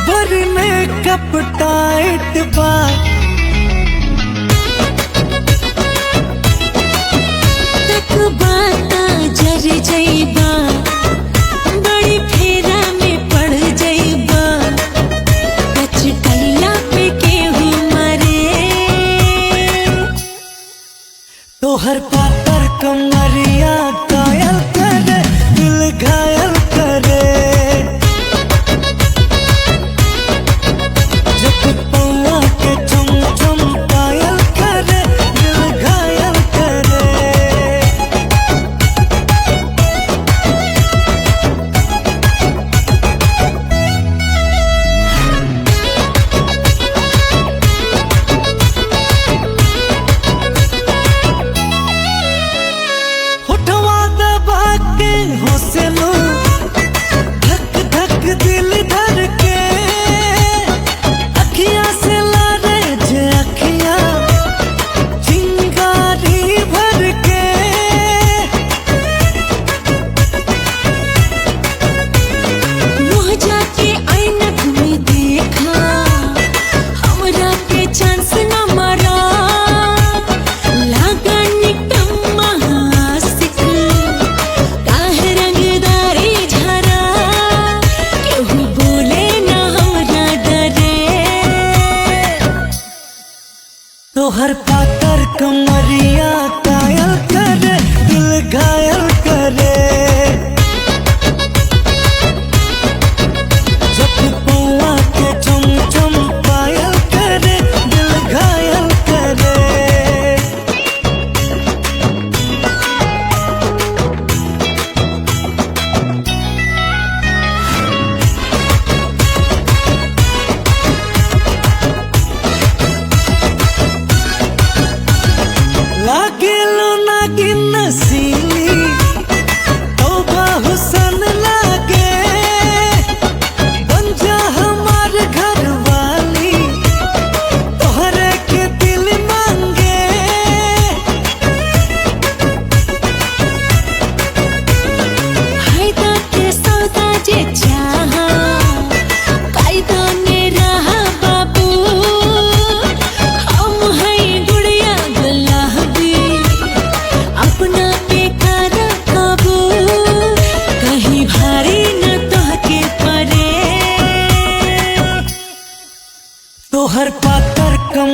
बड़ी makeup tight बा, तक बाता जर जइबा, बड़ी फेरा में पड़ जइबा, कच कइला पे केहू मरे। तोहर पातर कमरिया कायल करे, दिल घायल करे। जब पौआ के चम चम पायल करे, दिल घायल करे। होठवा दबा के हौसलो, धक धक दिल धर के, अखियां से लारे जे अखियां, चिंगारी भर के। मुँह जाके ऐनक में देखा, हमरा पे चांस न मारा, लागा निकम्मा आशिक, काहे रंगदारी झरा, केहू बोले न हमरा डरे। तोहर पातर कमरिया कायल करे, दिल घायल करे। जब पौआ के चम चम पायल करे, दिल घायल करे। लागेलो नागिन नसीली, तौबा हुसन लागे। बन जा हमार घर वाली, तोहरे के दिल मांगे। फायदा के सौदा जे चाहा, कायदा में रहा बाबू, हम हैं गुड़िया गुलाबी, अपना पे करा काबू, कहीं भारी न तोहके पड़े। तोहर पातर कम